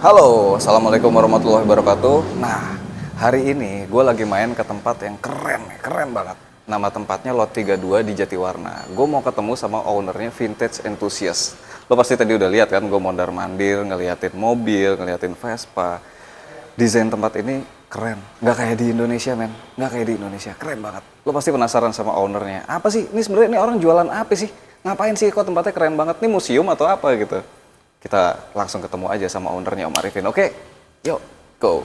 Halo, Assalamualaikum warahmatullahi wabarakatuh. Nah, hari ini gue lagi main ke tempat yang keren nih, keren banget. Nama tempatnya Lot 32 di Jatiwarna. Gue mau ketemu sama ownernya Vintage Enthusiast. Lo pasti tadi udah lihat kan, gue mondar-mandir, ngeliatin mobil, ngeliatin Vespa. Desain tempat ini keren. Nggak kayak di Indonesia, men. Nggak kayak di Indonesia, keren banget. Lo pasti penasaran sama ownernya. Apa sih? Ini sebenarnya ini orang jualan apa sih? Ngapain sih kok tempatnya keren banget? Ini museum atau apa gitu? Kita langsung ketemu aja sama ownernya Om Arifin. Oke, yuk, go.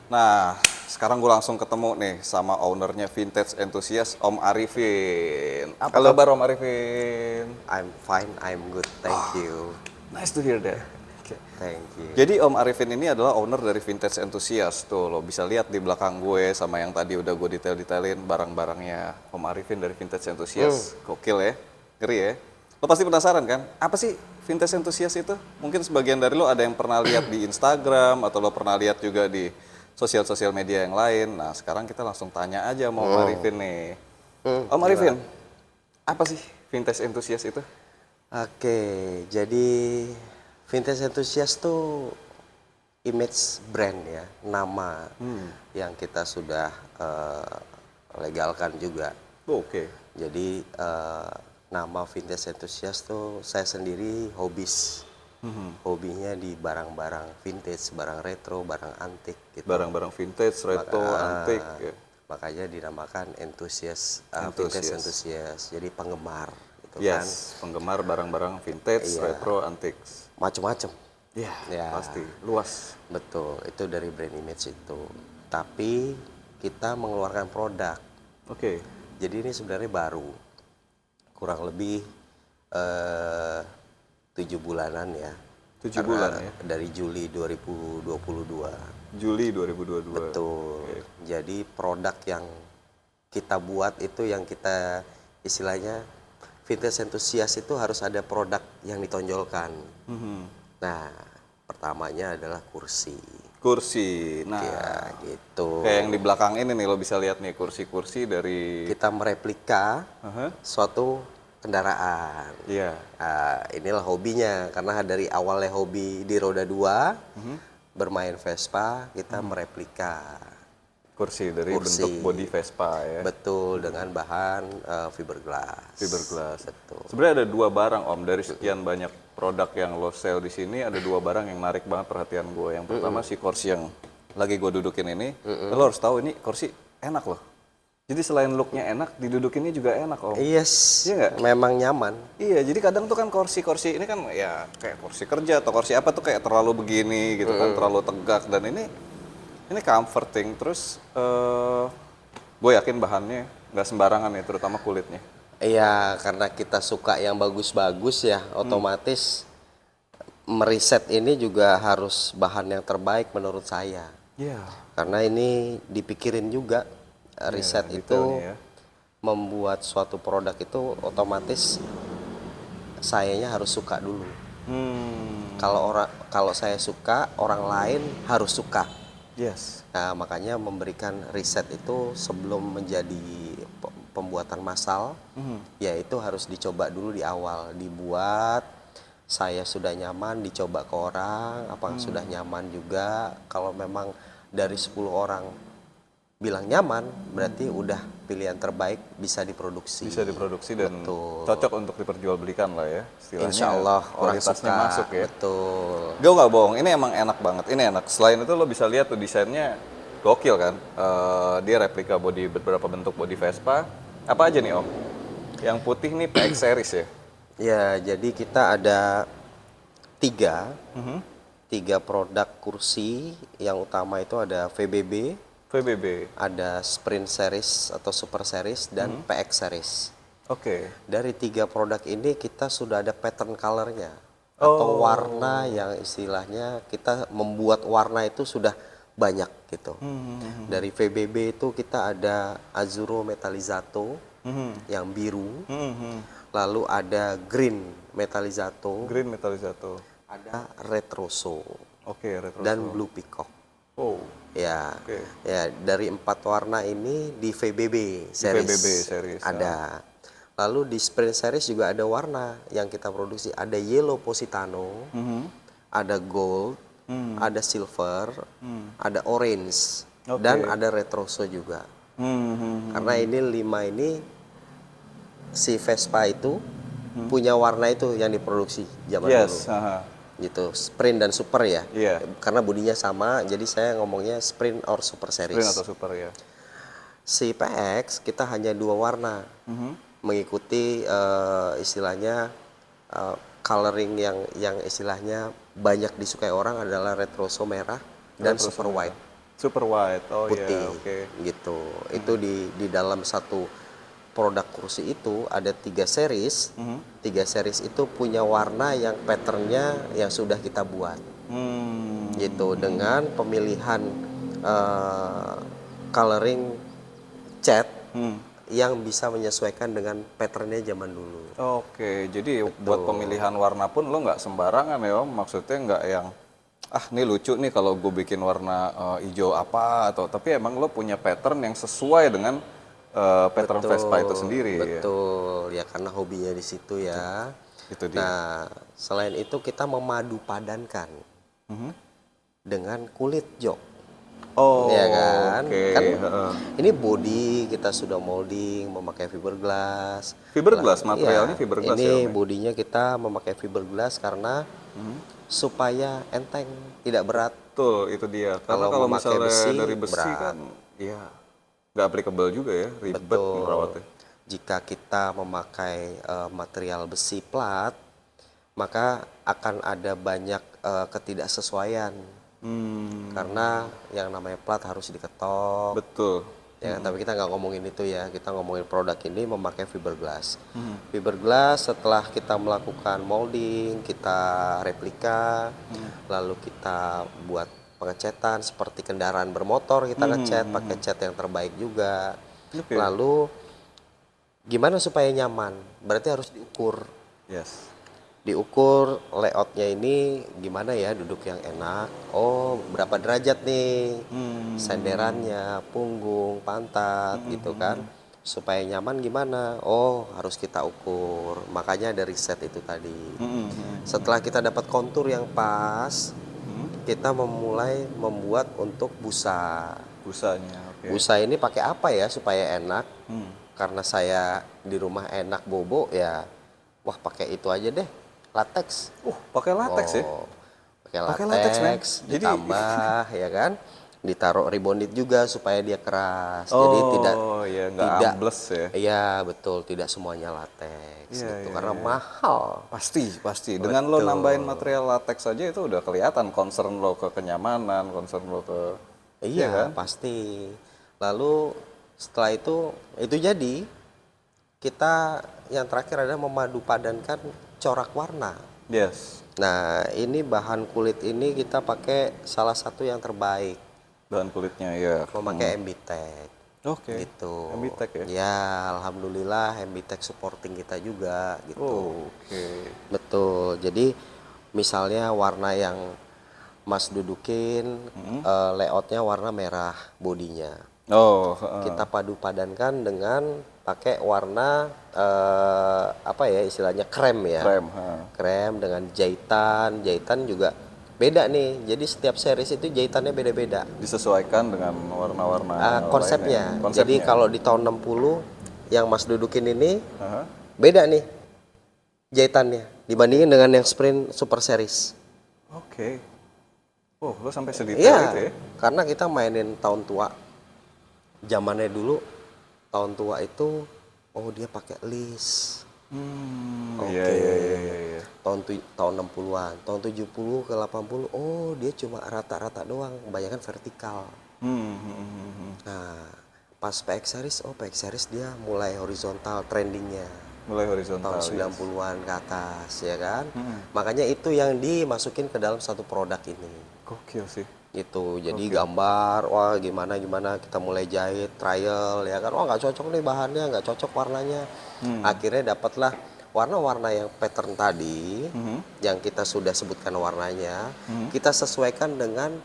Nah, sekarang gue langsung ketemu nih sama ownernya Vintage Enthusiast, Om Arifin. Apa Halo. kabar Om Arifin? I'm fine, I'm good, thank you. Nice to hear that. Thank you. Jadi Om Arifin ini adalah owner dari Vintage Enthusiast. Tuh, lo bisa lihat di belakang gue sama yang tadi udah gue detail-detailin barang-barangnya Om Arifin dari Vintage Enthusiast. Gokil ya, ngeri ya. Lo pasti penasaran kan, apa sih Vintage Enthusiast itu? Mungkin sebagian dari lo ada yang pernah lihat di Instagram, atau lo pernah lihat juga di sosial-sosial media yang lain. Nah, sekarang kita langsung tanya aja sama Om Arifin nih. Om Arifin, apa sih Vintage Enthusiast itu? Oke, jadi Vintage Enthusiast tuh image brand ya, nama yang kita sudah legalkan juga. Oh, oke. Jadi nama Vintage Enthusiast tuh saya sendiri hobis. Hobinya di barang-barang vintage, barang retro, barang antik gitu. Barang-barang vintage, retro, antik. Ya. Makanya dinamakan Vintage Enthusiast. Enthusiast. Jadi penggemar gitu kan. Yes, penggemar barang-barang vintage, Iya. retro, antik. Macem-macem. Iya, Ya. pasti. Luas. Betul, itu dari brand image itu. Tapi kita mengeluarkan produk. Oke. Jadi ini sebenarnya baru. Kurang lebih 7 bulanan ya. 7 bulan ya. Dari Juli 2022. Juli 2022. Betul. Oke. Jadi produk yang kita buat itu yang kita istilahnya Vintage Enthusiast itu harus ada produk yang ditonjolkan. Nah, pertamanya adalah kursi. Kursi. Nah, Ya, gitu. kayak yang di belakang ini nih lo bisa lihat nih kursi-kursi dari Kita mereplika Aha. suatu kendaraan. Iya. Nah, inilah hobinya karena dari awalnya hobi di roda 2, bermain Vespa, kita mereplika. Kursi dari Kursi. bentuk body Vespa ya. Betul, dengan bahan fiberglass. Fiberglass. Betul. Sebenarnya ada 2 barang Om dari sekian banyak produk yang lo sell di sini, ada 2 barang yang narik banget perhatian gue. Yang pertama si kursi yang lagi gue dudukin ini. Lo harus tahu ini kursi enak loh. Jadi selain looknya enak, didudukinnya juga enak Om. Yes, Iya nggak? memang nyaman. Iya, jadi kadang tuh kan kursi-kursi ini kan ya kayak kursi kerja atau kursi apa tuh kayak terlalu begini gitu kan, terlalu tegak, dan ini comforting. Terus gue yakin bahannya nggak sembarangan ya, terutama kulitnya. Iya, karena kita suka yang bagus-bagus ya, otomatis meriset ini juga harus bahan yang terbaik menurut saya. Iya. Karena ini dipikirin juga, riset itu detailnya ya. membuat suatu produk itu otomatis sayanya harus suka dulu. Kalau saya suka, orang lain harus suka. Yes. Nah, makanya memberikan riset itu sebelum menjadi pembuatan massal, yaitu harus dicoba dulu di awal, dibuat. Saya sudah nyaman, dicoba ke orang, apakah sudah nyaman juga. Kalau memang dari 10 orang bilang nyaman, berarti udah pilihan terbaik, bisa diproduksi. Bisa diproduksi dan Betul. cocok untuk diperjualbelikan lah ya. Istilahnya Insya Allah orang kualitasnya suka. masuk ya. Betul. Gue nggak bohong, ini emang enak banget. Ini enak. Selain itu lo bisa lihat tuh desainnya gokil kan. Dia replika body beberapa bentuk body Vespa. Apa aja nih Om? Yang putih nih PX series ya. Ya, jadi kita ada tiga produk kursi. Yang utama itu ada VBB, VBB. ada Sprint Series atau Super Series, dan PX Series. Oke. Dari 3 produk ini kita sudah ada pattern colornya atau warna yang istilahnya kita membuat warna itu sudah banyak gitu. Dari VBB itu kita ada Azzurro Metallizzato yang biru, lalu ada Green Metallizzato, Green Metallizzato. ada Retroso, Oke, retro. dan Blue Peacock. Oh. Ya, Oke. ya dari 4 warna ini di VBB series, VBB series, ada. Lalu di Sprint Series juga ada warna yang kita produksi. Ada Yellow Positano, ada Gold, ada silver, ada orange, Oke. dan ada retroso juga. Karena ini 5 ini si Vespa itu punya warna itu yang diproduksi zaman dulu. Yes. Aha. Gitu, sprint dan super ya. Iya. Karena bodinya sama, jadi saya ngomongnya sprint or super series. Sprint atau super ya. Si PX kita hanya 2 warna, mengikuti istilahnya coloring yang istilahnya banyak disukai orang adalah retroso merah dan Retroso super merah. white Super white. Oh putih, iya, oke. gitu. Itu di dalam satu produk kursi itu ada 3 series. 3 series itu punya warna yang patternnya yang sudah kita buat. Gitu, dengan pemilihan coloring cat yang bisa menyesuaikan dengan patternnya zaman dulu. Oke, jadi buat pemilihan warna pun lo nggak sembarangan ya Om? Maksudnya nggak yang, ini lucu nih kalau gue bikin warna hijau apa, atau tapi emang lo punya pattern yang sesuai dengan pattern Vespa itu sendiri. Betul, ya karena hobinya di situ ya. Itu dia. Nah, selain itu kita memadu padankan dengan kulit jok. Oh, Ya kan? oke. Kan ini body kita sudah molding memakai fiberglass. Fiberglass, Lah, materialnya iya, fiberglass ya, ini Om ya? bodinya kita memakai fiberglass karena supaya enteng, tidak berat. Betul, itu dia. Karena Kalau kalau memakai misalnya besi, dari besi berat. kan, ya nggak applicable juga ya, ribet merawatnya. Jika kita memakai material besi plat, maka akan ada banyak ketidaksesuaian. Karena yang namanya plat harus diketok. Betul. Ya, tapi kita nggak ngomongin itu ya, kita ngomongin produk ini memakai fiberglass. Fiberglass setelah kita melakukan molding, kita replika, lalu kita buat pengecetan seperti kendaraan bermotor, kita ngecat pakai cat yang terbaik juga. Oke. Lalu gimana supaya nyaman? Berarti harus diukur. Yes. Diukur layoutnya ini gimana ya, duduk yang enak. Oh, berapa derajat nih senderannya, punggung, pantat gitu kan. Supaya nyaman gimana? Oh, harus kita ukur. Makanya ada riset itu tadi. Setelah kita dapat kontur yang pas, kita memulai membuat untuk busa. Busanya, oke. Busa ini pakai apa ya supaya enak? Karena saya di rumah enak bobo ya, wah pakai itu aja deh, latex. Pakai latex ya? Pakai Pakai latex, latex, men. Jadi- ditambah ya kan, ditaruh rebonded juga supaya dia keras. Jadi tidak ya nggak tidak ambles ya. Iya betul, tidak semuanya latex Iya, gitu iya, karena mahal. Pasti. Dengan lo nambahin material latex aja itu udah kelihatan concern lo ke kenyamanan, concern lo ke... Iya kan? pasti. Lalu setelah itu jadi kita yang terakhir adalah memadu padankan corak warna. Yes. Nah ini bahan kulit ini kita pakai salah satu yang terbaik, Bahan kulitnya ya. memakai MBTech. Oke. Gitu. MBTech ya? Ya alhamdulillah MBTech supporting kita juga gitu. Oke. Betul. Jadi misalnya warna yang Mas dudukin, layoutnya warna merah bodinya. Oh, Kita padu padankan dengan pakai warna apa ya istilahnya krem ya. Krem dengan jahitan juga beda nih. Jadi setiap series itu jahitannya beda-beda. disesuaikan dengan warna-warna Konsepnya. lainnya. Jadi kalau di tahun 60 yang Mas dudukin ini Aha. beda nih jahitannya dibandingin dengan yang sprint super series. Oke. Oh, lo sampai sedetail Iya, itu ya? karena kita mainin tahun tua. Zamannya dulu tahun tua itu dia pakai list. Iya. Tahun 60-an, tahun 70 ke 80, dia cuma rata-rata doang, kebanyakan vertikal. Nah, pas PX series, PX series dia mulai horizontal trendingnya. Mulai horizontal. Tahun 90-an ke atas, ya kan? Makanya itu yang dimasukin ke dalam satu produk ini. Gokil sih. Gitu, jadi gambar, wah gimana kita mulai jahit, trial, ya kan? Wah nggak cocok nih bahannya, nggak cocok warnanya. Akhirnya dapatlah warna-warna yang pattern tadi, yang kita sudah sebutkan warnanya, kita sesuaikan dengan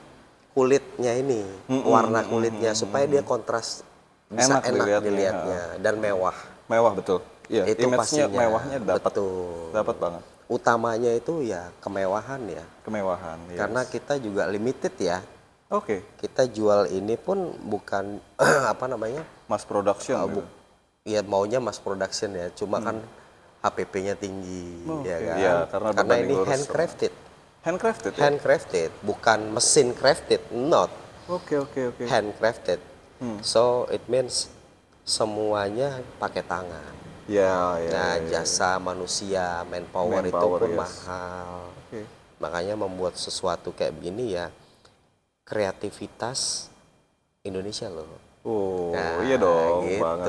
kulitnya ini, warna kulitnya supaya dia kontras, bisa enak dilihatnya dan mewah. Mewah betul. Iya, Itu image-nya pastinya. mewahnya dapat. Betul. Dapat banget. utamanya itu ya kemewahan ya. Kemewahan. Yes. Karena kita juga limited ya. Oke. Kita jual ini pun bukan apa namanya? Mass production. Gitu. Ya maunya mass production ya. Cuma kan HPP-nya tinggi ya kan. Ya, karena ini handcrafted. Handcrafted. Ya? Handcrafted, bukan mesin crafted, not. Oke. Handcrafted. So it means semuanya pakai tangan. Ya. Nah, jasa manusia, manpower itu pun yes. mahal. Oke. Makanya membuat sesuatu kayak begini ya kreativitas Indonesia loh. Oh, Nah, iya dong, gitu. banget.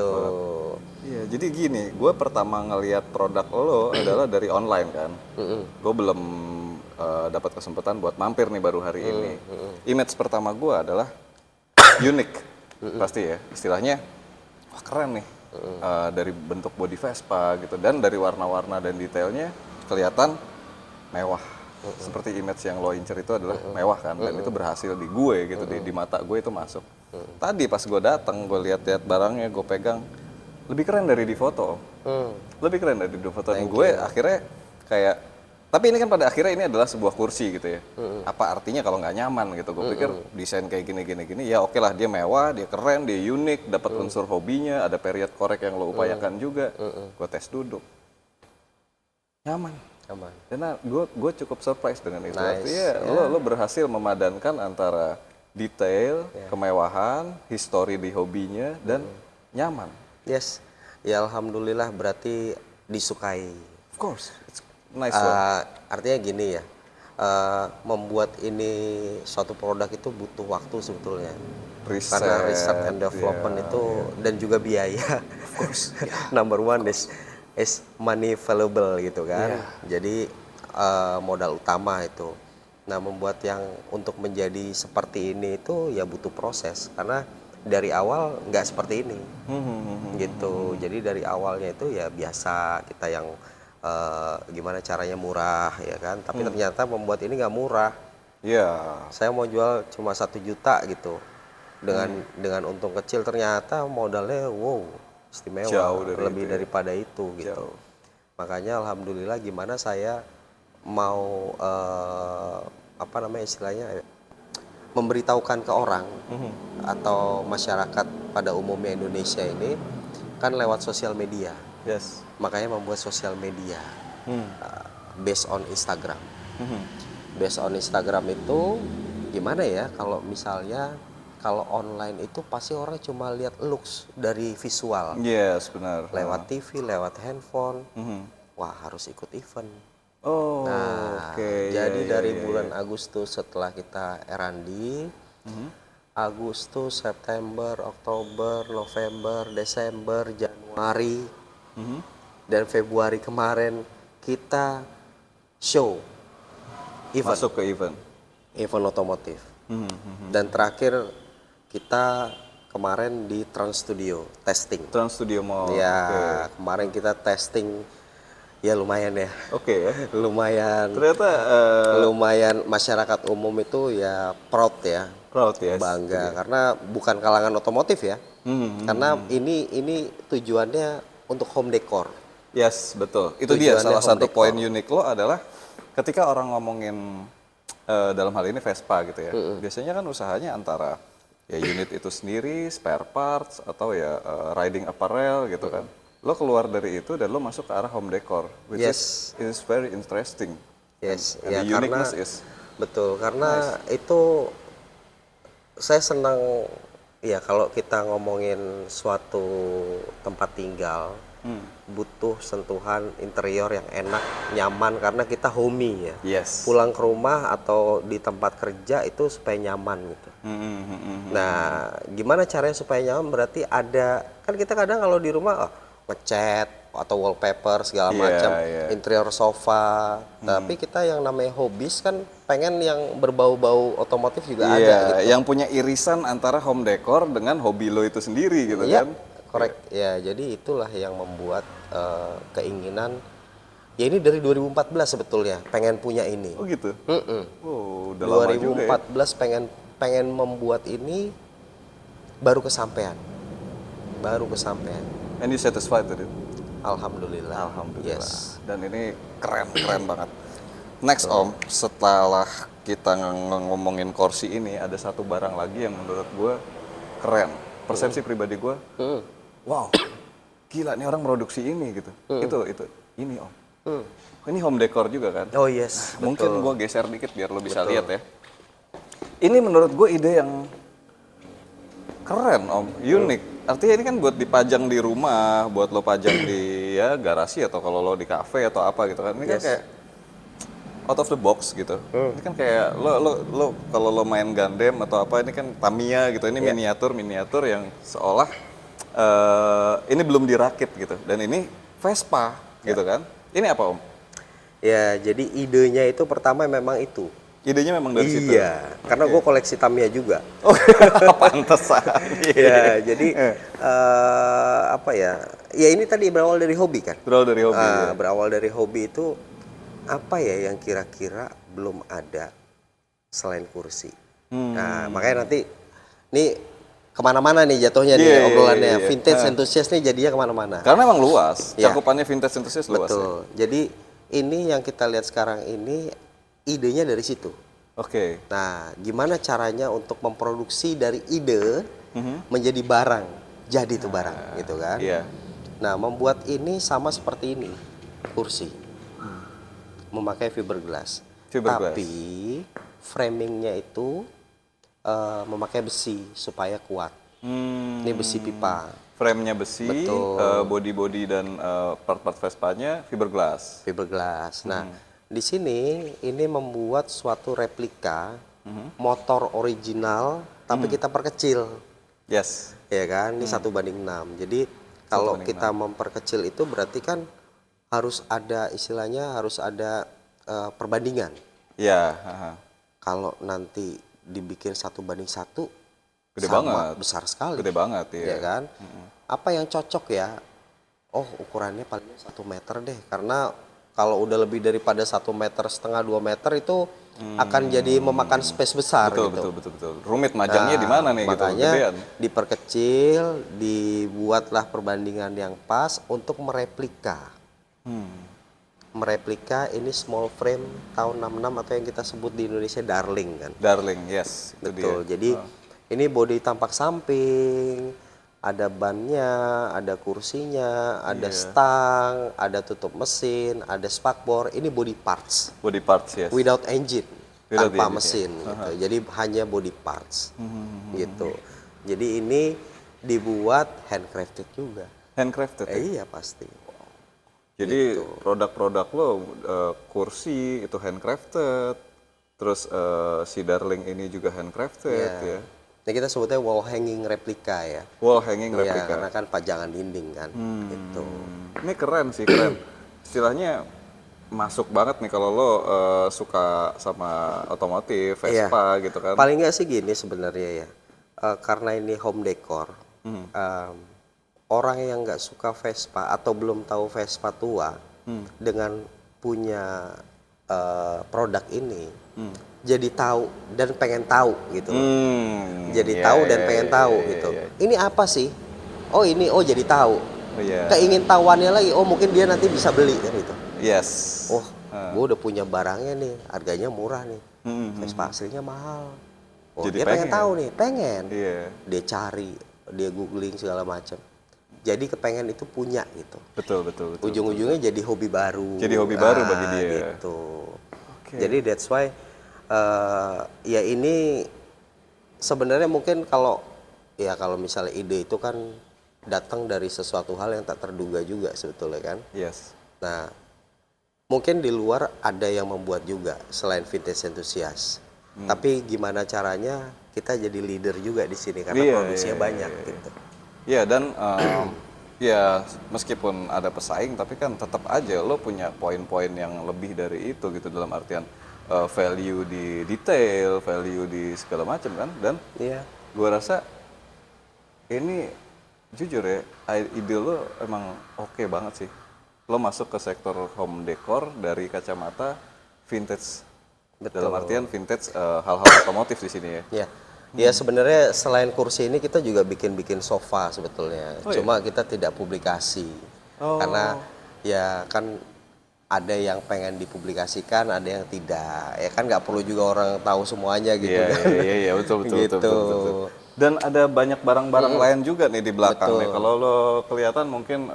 Iya, jadi gini, gue pertama ngelihat produk lo adalah dari online kan. Gue belum dapat kesempatan buat mampir nih baru hari ini. Image pertama gue adalah unik, pasti ya. Istilahnya, wah keren nih. Dari bentuk body Vespa gitu, dan dari warna-warna dan detailnya kelihatan mewah. Seperti image yang lo incer itu adalah mewah kan, dan itu berhasil di gue gitu, di mata gue itu masuk. Tadi pas gue datang, gue lihat-lihat barangnya, gue pegang, lebih keren dari di foto. Lebih keren dari di foto. Dan gue akhirnya kayak, tapi ini kan pada akhirnya ini adalah sebuah kursi gitu ya. Apa artinya kalau nggak nyaman gitu? Gue pikir desain kayak gini, ya oke lah, dia mewah, dia keren, dia unik, dapat unsur hobinya, ada period korek yang lo upayakan juga. Gue tes duduk, nyaman. Karena gue cukup surprise dengan itu. Artinya lo berhasil memadankan antara detail, kemewahan, histori di hobinya, dan nyaman. Yes, ya alhamdulillah berarti disukai. Of course, it's nice one. Artinya gini ya, membuat ini suatu produk itu butuh waktu sebetulnya. Karena riset and development itu dan juga biaya. Of course. Number one is money valuable gitu kan. Jadi modal utama itu. Nah, membuat yang untuk menjadi seperti ini itu ya butuh proses, karena dari awal nggak seperti ini gitu. Jadi dari awalnya itu ya biasa kita yang gimana caranya murah ya kan, tapi ternyata membuat ini nggak murah. Saya mau jual cuma 1 juta gitu, dengan untung kecil, ternyata modalnya wow istimewa, lebih daripada itu gitu. Makanya alhamdulillah gimana saya mau apa namanya istilahnya memberitahukan ke orang atau masyarakat pada umumnya Indonesia ini kan lewat sosial media. Makanya membuat sosial media based on Instagram. Based on Instagram itu gimana ya, kalau misalnya kalau online itu pasti orang cuma lihat looks dari visual. Yes, benar. Lewat TV, lewat handphone. Wah, harus ikut event. Jadi dari bulan Agustus setelah kita R&D, Agustus, September, Oktober, November, Desember, Januari, dan Februari kemarin kita show event. Masuk ke event otomotif. Dan terakhir kita kemarin di Trans Studio testing. Trans Studio Mall. Ya, kemarin kita testing. Ya lumayan ya. Ya. Lumayan. Ternyata lumayan masyarakat umum itu ya proud ya. Bangga karena bukan kalangan otomotif ya. Karena ini tujuannya untuk home decor. Yes, betul. Itu dia salah satu poin unik lo adalah ketika orang ngomongin dalam hal ini Vespa gitu ya. Biasanya kan usahanya antara ya unit itu sendiri, spare parts, atau ya riding apparel gitu kan. Lo keluar dari itu dan lo masuk ke arah home decor, which is very interesting. Yes, and ya the uniqueness karena is betul, karena itu saya senang ya kalau kita ngomongin suatu tempat tinggal butuh sentuhan interior yang enak, nyaman, karena kita homey ya. Pulang ke rumah atau di tempat kerja itu supaya nyaman gitu. Nah, gimana caranya supaya nyaman? Berarti ada, kan kita kadang kalau di rumah ngecat atau wallpaper segala macam, interior sofa. Tapi kita yang namanya hobis kan pengen yang berbau-bau otomotif juga ada gitu. Yang punya irisan antara home decor dengan hobi lo itu sendiri gitu kan. Correct. Ya, jadi itulah yang membuat keinginan. Ya ini dari 2014 sebetulnya pengen punya ini. Oh gitu. Udah lama juga ya. 2014 pengen membuat ini, baru kesampaian. And you satisfied with it? Alhamdulillah. Alhamdulillah. Yes. Dan ini keren banget. Next Om, setelah kita ngomongin kursi ini, ada satu barang lagi yang menurut gue keren. Persepsi pribadi gue, wow, gila nih orang produksi ini gitu. Itu, ini Om. Ini home decor juga kan? Oh yes. Mungkin gue geser dikit biar lo bisa lihat ya. Ini menurut gue ide yang keren Om, unik. Artinya ini kan buat dipajang di rumah, buat lo pajang di ya garasi atau kalau lo di cafe atau apa gitu kan. Ini kan kayak out of the box gitu. Ini kan kayak lo kalau lo main Gundam atau apa ini kan Tamiya gitu. Ini miniatur yang seolah ini belum dirakit gitu. Dan ini Vespa gitu kan. Ini apa Om? Ya, jadi idenya itu pertama memang itu. Idenya memang dari situ? Iya, karena gue koleksi Tamiya juga. Oh, pantesan. Ya, jadi apa ya? Ya ini tadi berawal dari hobi kan? Berawal dari hobi. Ya. Berawal dari hobi itu apa ya yang kira-kira belum ada selain kursi. Nah, makanya nanti ini kemana-mana nih jatuhnya nih obrolannya. Vintage enthusiast nih jadinya kemana-mana. Karena emang luas, cakupannya vintage enthusiast luas. Betul. Ya? Jadi ini yang kita lihat sekarang ini idenya dari situ. Oke. Nah, gimana caranya untuk memproduksi dari ide menjadi barang, jadi itu barang, gitu kan? Iya. Nah, membuat ini sama seperti ini, kursi, memakai fiberglass. Tapi framingnya itu memakai besi supaya kuat. Ini besi pipa. Frame-nya besi, Betul. body dan part-part Vespa-nya fiberglass. Fiberglass. Nah, di sini ini membuat suatu replika motor original, tapi kita perkecil. Yes. Ya kan, ini 1:6. Jadi kalau kita memperkecil itu berarti kan harus ada istilahnya harus ada perbandingan. Iya. Kalau nanti dibikin 1:1, Gede sama banget. besar sekali. Gede banget ya. Ya kan? Apa yang cocok ya? Oh, ukurannya paling 1 meter deh, karena kalau udah lebih daripada 1,5 meter, 2 meter itu akan jadi memakan space besar gitu. Betul. Rumit majangnya di mana nih gitu? Makanya Gedean. diperkecil, dibuatlah perbandingan yang pas untuk mereplika. Mereplika ini small frame tahun 66 atau yang kita sebut di Indonesia Darling kan. Darling, yes. Itu Betul. dia. Jadi ini bodi tampak samping, ada bannya, ada kursinya, ada stang, ada tutup mesin, ada spakbor. Ini body parts. Body parts, yes. Without engine, Without tanpa engine, mesin. Gitu. Jadi hanya body parts, gitu. Jadi ini dibuat handcrafted juga. Handcrafted ya? Iya pasti. Jadi produk-produk lo kursi itu handcrafted, terus si Darling ini juga handcrafted ya. Nah kita sebutnya wall hanging replika ya. Wall hanging Ya, replika. karena kan pajangan dinding kan. Gitu. Ini keren sih, keren. Istilahnya masuk banget nih kalau lo suka sama otomotif, Vespa gitu kan. Paling nggak sih gini sebenarnya ya. Karena ini home decor. Orang yang nggak suka Vespa atau belum tahu Vespa tua dengan punya produk ini jadi tahu dan pengen tahu gitu. Jadi tahu dan pengen tahu gitu. Ini apa sih? Oh ini, oh jadi tahu. Keingintahuannya lagi, oh mungkin dia nanti bisa beli kan gitu. Yes. Oh, gue udah punya barangnya nih, harganya murah nih. Vespa aslinya mahal. Oh Jadi dia pengen tahu nih, pengen. Iya. Dia cari, dia googling segala macam. Jadi kepengen itu punya gitu. Betul. Ujung-ujungnya jadi hobi baru. Jadi hobi baru bagi dia. Gitu. Jadi that's why ya ini sebenarnya mungkin kalau misalnya ide itu kan datang dari sesuatu hal yang tak terduga juga sebetulnya kan. Yes. Nah, mungkin di luar ada yang membuat juga selain vintage enthusiast. Tapi gimana caranya kita jadi leader juga di sini karena produksinya banyak gitu. Iya dan ya meskipun ada pesaing tapi kan tetap aja lo punya poin-poin yang lebih dari itu gitu dalam artian value di detail, value di segala macam kan dan gue rasa ini jujur ya ide lo emang oke banget sih. Lo masuk ke sektor home decor dari kacamata vintage. Betul. Dalam artian vintage hal-hal otomotif di sini ya. Ya sebenarnya selain kursi ini kita juga bikin sofa sebetulnya. Oh, Cuma kita tidak publikasi. Oh. Karena ya kan ada yang pengen dipublikasikan, ada yang tidak. Ya kan nggak perlu juga orang tahu semuanya gitu Iya, kan. iya, betul, betul, Gitu. betul, betul, betul. Dan ada banyak barang-barang lain juga nih di belakang nih. Betul. Kalau lo kelihatan mungkin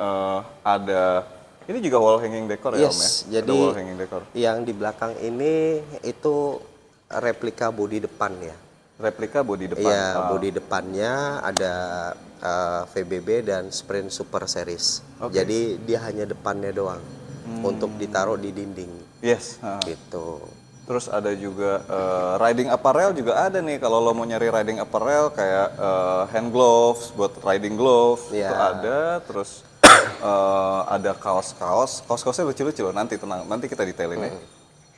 ada, ini juga wall hanging decor ya Om ya? Yes, Ada jadi wall hanging decor. yang di belakang ini itu replika bodi depan ya. Replika bodi depan. Iya, bodi depannya ada VBB dan Sprint Super Series. Oke. Jadi dia hanya depannya doang untuk ditaruh di dinding Yes. gitu. Terus ada juga riding apparel juga ada nih. Kalau lo mau nyari riding apparel kayak hand gloves buat riding gloves itu Iya. ada. Terus ada kaos-kaos. Kaos-kaosnya lucu-lucu loh. Nanti tenang, nanti kita detailin ya.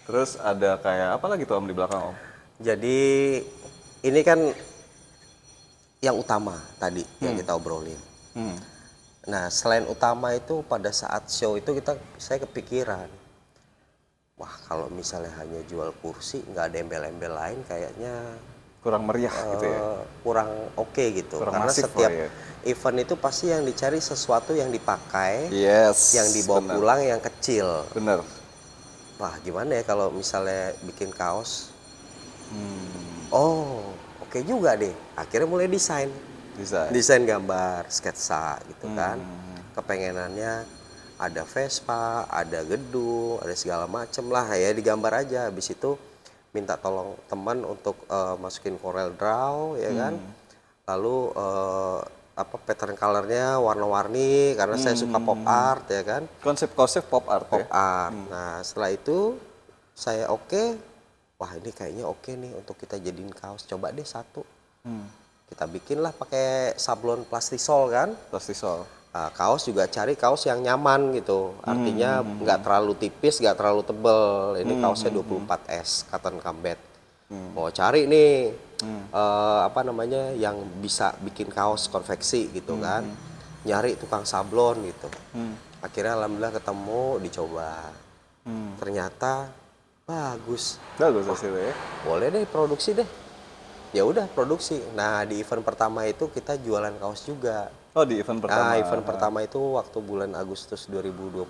Terus ada kayak apa lagi tuh Om di belakang Om? Jadi ini kan yang utama tadi yang kita obrolin. Hmm. Nah, selain utama itu pada saat show itu saya kepikiran, wah kalau misalnya hanya jual kursi nggak ada embel-embel lain kayaknya Kurang meriah gitu ya. kurang oke gitu. Kurang Karena masif setiap lah ya. event itu pasti yang dicari sesuatu yang dipakai, Yes. yang dibawa bener. pulang yang kecil. Bener. Wah gimana ya kalau misalnya bikin kaos? Hmm. Oh oke juga deh. Akhirnya mulai desain. Bisa. Desain gambar, sketsa gitu kan. Kepengenannya ada Vespa, ada gedung, ada segala macem lah ya digambar aja. Habis itu minta tolong teman untuk masukin Corel Draw ya kan. Lalu pattern colornya warna-warni karena saya suka pop art ya kan. Konsep-konsep pop art Pop ya. art. Nah setelah itu saya oke. Wah ini kayaknya oke nih untuk kita jadiin kaos. Coba deh satu. Kita bikinlah pakai sablon plastisol kan. Plastisol. Nah, kaos juga cari kaos yang nyaman gitu. Artinya nggak terlalu tipis, nggak terlalu tebel. Ini kaosnya 24S cotton combat. Mau cari nih yang bisa bikin kaos konveksi gitu kan. Nyari tukang sablon gitu. Akhirnya alhamdulillah ketemu, dicoba. Ternyata bagus. Bagus hasilnya ya. Boleh deh produksi deh. Ya udah produksi. Nah di event pertama itu kita jualan kaos juga. Oh di event pertama. Nah event pertama itu waktu bulan Agustus 2022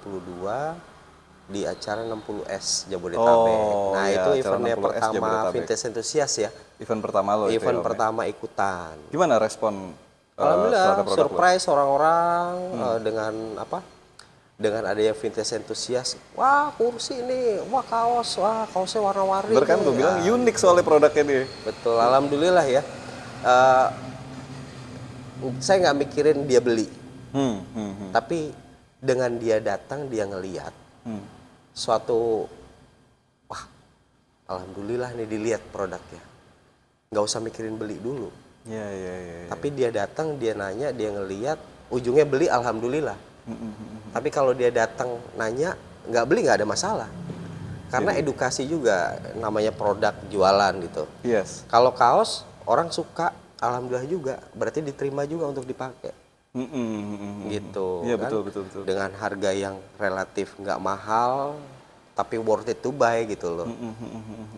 di acara 60S Jabodetabek. Oh, Nah ya, itu acara eventnya 60S pertama Jabodetabek. Vintage Enthusiast ya. Event pertama lo itu Event ya, Om, ya? pertama ikutan. Gimana respon Alhamdulillah terhadap produk lo? surprise orang-orang dengan adanya Vintage Enthusiast. Wah kursi ini, wah kaosnya warna-warni. Bener kan nih. gue bilang Ah, unik soalnya produknya dia. Betul, alhamdulillah ya. Saya nggak mikirin dia beli, tapi dengan dia datang dia ngeliat suatu, wah, alhamdulillah nih dilihat produknya. Nggak usah mikirin beli dulu, Iya, iya, iya. tapi dia datang, dia nanya, dia ngeliat, ujungnya beli, alhamdulillah. Tapi kalau dia datang nanya, nggak beli nggak ada masalah, karena edukasi juga namanya produk jualan gitu. Yes. Kalau kaos orang suka, alhamdulillah juga, berarti diterima juga untuk dipakai. Gitu. Iya, kan? betul. Dengan harga yang relatif nggak mahal, tapi worth it to buy gitu loh.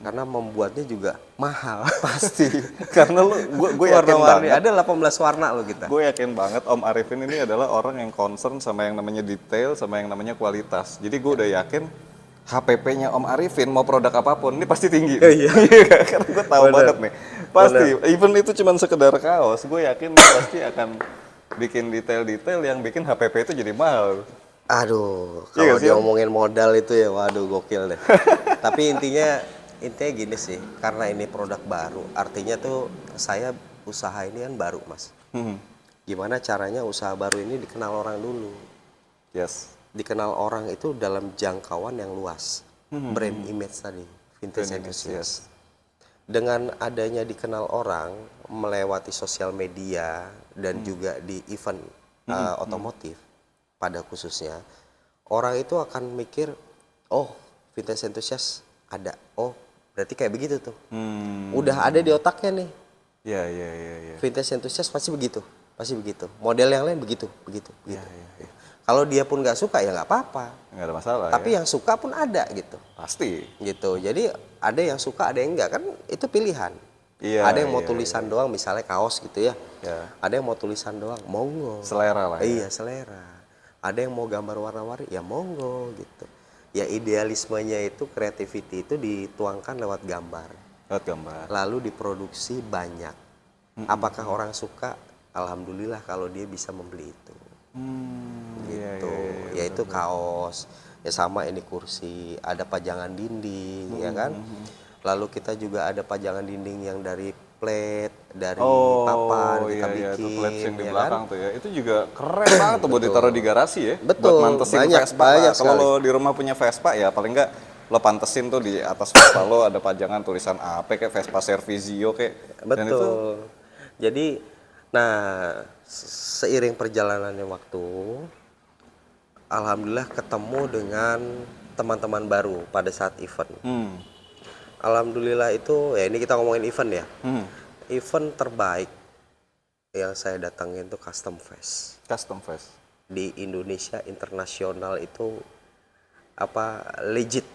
Karena membuatnya juga mahal. Pasti. Karena gue yakin Warna-warni, banget. ada 18 warna loh kita. Gue yakin banget Om Arifin ini adalah orang yang concern sama yang namanya detail, sama yang namanya kualitas. Jadi gue udah yakin HPP-nya Om Arifin mau produk apapun ini pasti tinggi. Iya. Karena gue tahu banget nih. Pasti. Even itu cuma sekedar kaos, gue yakin dia pasti akan bikin detail-detail yang bikin HPP itu jadi mahal. Aduh, Iya kalau sih, dia Om? ngomongin modal itu ya, waduh gokil deh. Tapi intinya gini sih, karena ini produk baru, artinya tuh saya usaha ini kan baru mas. Gimana caranya usaha baru ini dikenal orang dulu? Yes. Dikenal orang itu dalam jangkauan yang luas. Brand image tadi, Vintage Brand image, Enthusiast. Dengan adanya dikenal orang melewati sosial media dan juga di event otomotif pada khususnya, orang itu akan mikir, oh Vintage Enthusiast ada, oh berarti kayak begitu tuh. Udah ada di otaknya nih, Iya. Vintage Enthusiast pasti begitu. Model yang lain begitu. Kalau dia pun nggak suka ya nggak apa-apa. Nggak ada masalah. Tapi ya. yang suka pun ada gitu. Pasti. Gitu. Jadi ada yang suka, ada yang enggak, kan itu pilihan. Iya, Ada yang mau iya, tulisan doang, misalnya kaos gitu ya. Ya. Ada yang mau tulisan doang, monggo. Selera lah. Ya. Iya, selera. Ada yang mau gambar warna-warni, ya monggo gitu. Ya idealismenya itu, creativity itu dituangkan lewat gambar. Lewat gambar. Lalu diproduksi banyak. Apakah orang suka? Alhamdulillah kalau dia bisa membeli itu. Gitu. Yaitu kaos. Ya sama ini kursi, ada pajangan dinding, ya kan? Lalu kita juga ada pajangan dinding yang dari plate, dari papan kita bikin, itu plates yang di ya belakang kan? tuh ya. Itu juga keren banget tuh buat ditaruh di garasi ya. Betul, Buat mantesin banyak Vespa lah. Kalau sekali. lo di rumah punya Vespa ya paling enggak lo pantesin tuh di atas Vespa lo ada pajangan tulisan apa kayak Vespa Servizio kayak. Dan itu Betul. Jadi, nah seiring perjalanannya waktu, alhamdulillah ketemu dengan teman-teman baru pada saat event. Alhamdulillah itu, ya ini kita ngomongin event ya. Event terbaik yang saya datangin itu Custom Fest. custom fest. Di Indonesia internasional itu legit.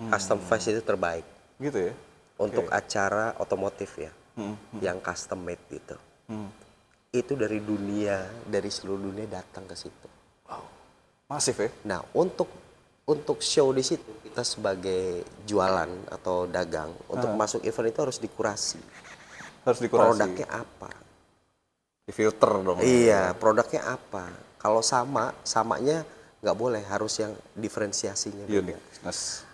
Custom Fest itu terbaik Gitu ya. untuk acara otomotif ya. Yang custom made gitu. Itu dari dunia, dari seluruh dunia datang ke situ. Masif ya. Nah, untuk show di situ kita sebagai jualan atau dagang untuk masuk event itu harus dikurasi. Harus dikurasi. Produknya apa? Di filter dong. Iya, produknya apa? Kalau samanya nggak boleh, harus yang diferensiasinya beda. Uniqueness.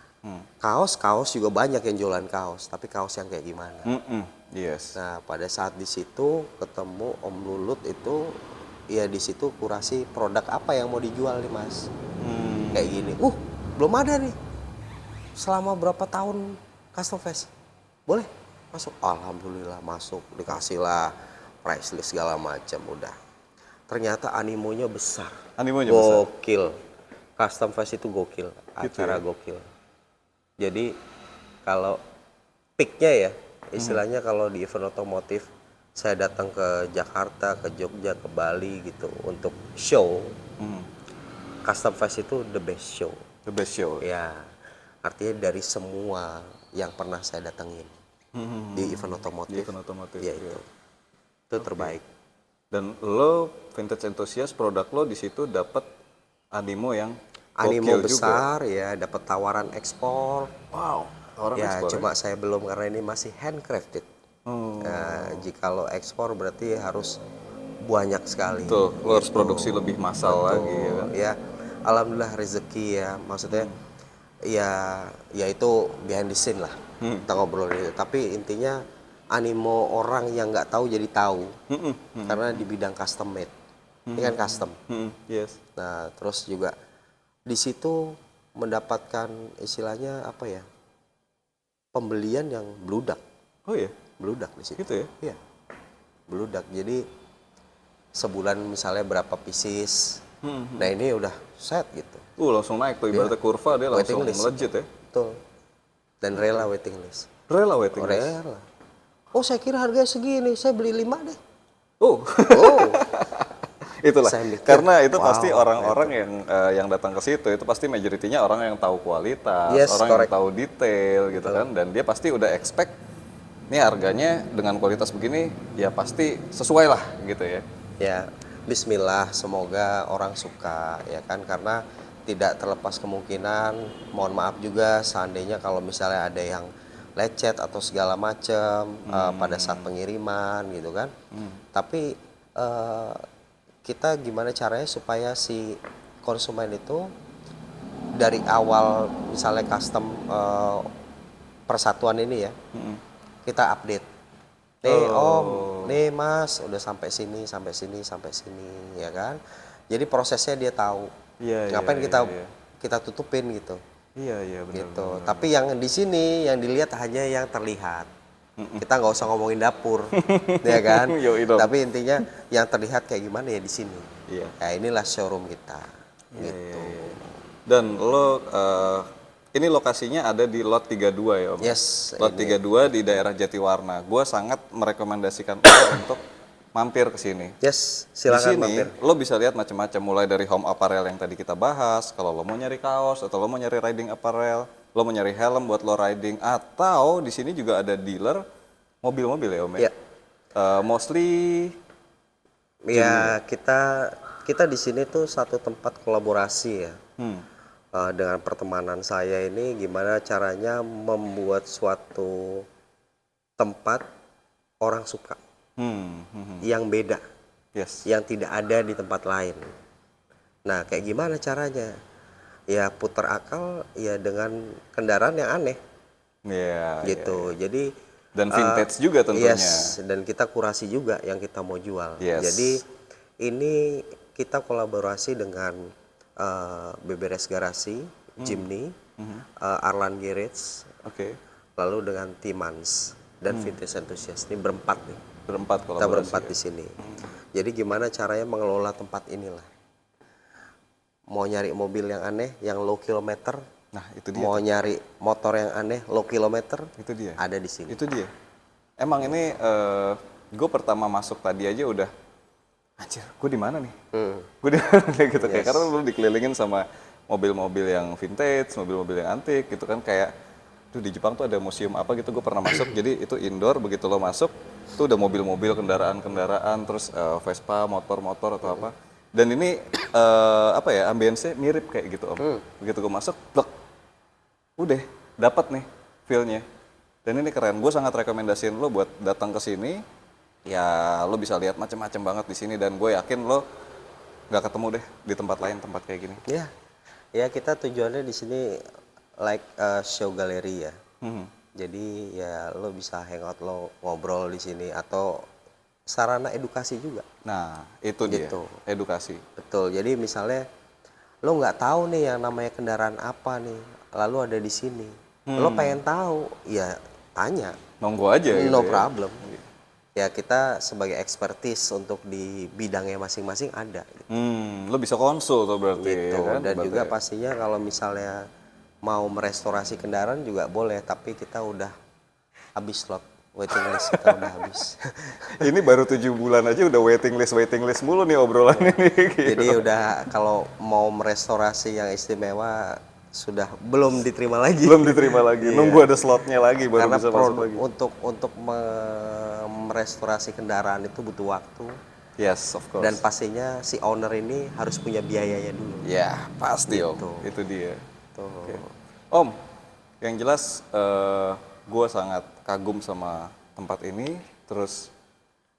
Kaos juga banyak yang jualan kaos, tapi kaos yang kayak gimana? Yes. Nah, pada saat di situ ketemu Om Lulut itu, ya di situ kurasi produk apa yang mau dijual nih Mas? Kayak gini, belum ada nih. Selama berapa tahun Custom Fest? Boleh masuk? Alhamdulillah masuk, dikasih lah price list segala macam udah. Ternyata animonya besar. Animonya besar. Gokil. Custom Fest itu gokil, acara ya? gokil. Jadi kalau peaknya ya, istilahnya kalau di event otomotif, saya datang ke Jakarta, ke Jogja, ke Bali gitu untuk show. Custom Fest itu the best show. The best show. Ya, artinya dari semua yang pernah saya datengin di event otomotif, Di event otomotif, ya itu terbaik. Dan lo vintage enthusiast produk lo di situ dapat animo yang Animo gokil besar ya, dapat tawaran ekspor. Wow, orang Ya, ekspor cuma saya belum karena ini masih handcrafted. Nah, jika lo ekspor berarti harus banyak sekali. Tuh, lo harus produksi lebih massal lagi ya kan. Ya, alhamdulillah rezeki ya, maksudnya ya itu behind the scene lah. Kita ngobrol itu. Tapi intinya animo orang yang nggak tahu jadi tahu. Karena di bidang custom made. Ini kan custom. Yes. Nah, terus juga di situ mendapatkan istilahnya apa ya? Pembelian yang bludak. Oh iya, Bludak di situ. gitu ya. Iya. Bludak. Jadi sebulan misalnya berapa pieces. Nah, ini udah set gitu. Langsung naik tuh ibaratnya kurva dia langsung Waiting list. melejit ya. Betul. Dan rela waiting list. Rela waiting list. Rela. Oh, saya kira harganya segini, saya beli 5 deh. Oh, Oh, itulah. Saya mikir, Karena itu wow, pasti orang-orang yang datang ke situ itu pasti majoritinya orang yang tahu kualitas, Yes, orang correct. yang tahu detail gitu kan, dan dia pasti udah expect nih harganya dengan kualitas begini ya pasti sesuai lah gitu ya. ya bismillah, semoga orang suka ya kan, karena tidak terlepas kemungkinan, mohon maaf juga seandainya kalau misalnya ada yang lecet atau segala macam pada saat pengiriman gitu kan. Tapi kita gimana caranya supaya si konsumen itu dari awal misalnya custom persatuan ini ya, kita update. Nih Om, nih Mas, udah sampai sini, sampai sini, sampai sini, ya kan? Jadi prosesnya dia tahu. Iya, Ngapain iya, kita iya. kita tutupin gitu, Iya benar. gitu. Tapi yang di sini yang dilihat hanya yang terlihat. Kita nggak usah ngomongin dapur, ya kan? Yoi dong. Tapi intinya yang terlihat kayak gimana ya di sini. Iya. Ya inilah showroom kita, gitu. Dan lo ini lokasinya ada di lot 32 ya Om? Yes, Lot ini. 32 di daerah Jatiwarna. Gua sangat merekomendasikan lo untuk mampir ke sini. Yes, Di silakan sini mampir. lo bisa lihat macam-macam, mulai dari home apparel yang tadi kita bahas. Kalau lo mau nyari kaos atau lo mau nyari riding apparel, lo mau nyari helm buat lo riding, atau di sini juga ada dealer mobil-mobil ya Om ya? Ya. Mostly Ya kita di sini tuh satu tempat kolaborasi ya. Hmm. Dengan pertemanan saya ini gimana caranya membuat suatu tempat orang suka yang beda, Yes. yang tidak ada di tempat lain. Nah, kayak gimana caranya? Ya putar akal ya dengan kendaraan yang aneh Iya. gitu. Jadi Dan vintage juga tentunya. yes, dan kita kurasi juga yang kita mau jual. Yes. Jadi ini kita kolaborasi dengan Beberes Garasi, Jimny, Arlan Garage, Oke. lalu dengan Timans dan Vintage Enthusiast. Ini berempat nih. Berempat Kita kolaborasi. berempat di sini. Jadi gimana caranya mengelola tempat inilah? Mau nyari mobil yang aneh, yang low kilometer, Nah, itu dia. mau nyari motor yang aneh, low kilometer, Itu dia. ada di sini. Itu dia. Emang ini gue pertama masuk tadi aja udah anjir, gue di mana nih? Gue di mana nih gitu kayak karena lu dikelilingin sama mobil-mobil yang vintage, mobil-mobil yang antik gitu kan kayak tuh di Jepang tuh ada museum apa gitu gue pernah masuk. Jadi itu indoor begitu lo masuk tuh udah mobil-mobil, kendaraan-kendaraan terus Vespa, motor-motor atau apa. Dan ini apa ya ambience mirip kayak gitu Om. Begitu gue masuk, blek, udah dapat nih feel-nya. Dan ini keren, gue sangat rekomendasiin lo buat datang ke sini. Ya lo bisa lihat macam-macam banget di sini dan gue yakin lo nggak ketemu deh di tempat lain tempat kayak gini. Ya, ya kita tujuannya di sini like show gallery ya. Jadi ya lo bisa hangout, lo ngobrol di sini atau sarana edukasi juga. Nah itu dia, Gitu. edukasi. Betul. Jadi misalnya lo nggak tahu nih yang namanya kendaraan apa nih, lalu ada di sini. Lo pengen tahu, ya tanya. Nonggo aja gitu No ya. problem. Ya kita sebagai expertise untuk di bidangnya masing-masing ada. Lo bisa konsul tuh berarti Gitu. ya kan? Dan Berarti juga ya. pastinya kalau misalnya mau merestorasi kendaraan juga boleh, tapi kita udah habis slot, waiting list kita udah habis. Ini baru 7 bulan aja udah waiting list mulu nih obrolan ini. Gitu. Jadi udah kalau mau merestorasi yang istimewa sudah belum diterima lagi. Belum diterima lagi, nunggu ada slotnya lagi baru Karena bisa masuk lagi. untuk merestorasi kendaraan itu butuh waktu. Yes, of course. Dan pastinya si owner ini harus punya biayanya dulu. Ya, pasti Gitu. Om. Itu dia. Tuh. Oke. Om, yang jelas gue sangat kagum sama tempat ini. Terus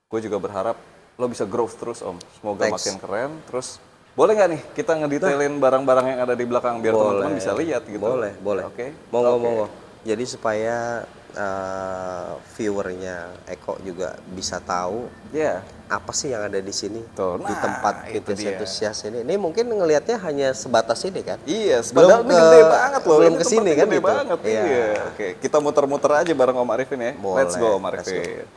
gue juga berharap lo bisa growth terus Om. Semoga Thanks. makin keren. Terus boleh nggak nih kita ngedetailin barang-barang yang ada di belakang biar teman-teman bisa lihat gitu. Boleh, boleh. Oke. Monggo, Oke. monggo. Jadi supaya viewernya Eko juga bisa tahu Ya. apa sih yang ada di sini Tuh, di nah, tempat itu Vintage dia. Enthusiast ini. Ini mungkin ngelihatnya hanya sebatas ini kan? Iya, padahal ini gede banget loh. belum Ini kesini tempatnya kan gede gitu. banget. Iya. Iya. Oke, kita muter-muter aja bareng Om Arifin ya. Boleh, Let's go Om let's go. Arifin.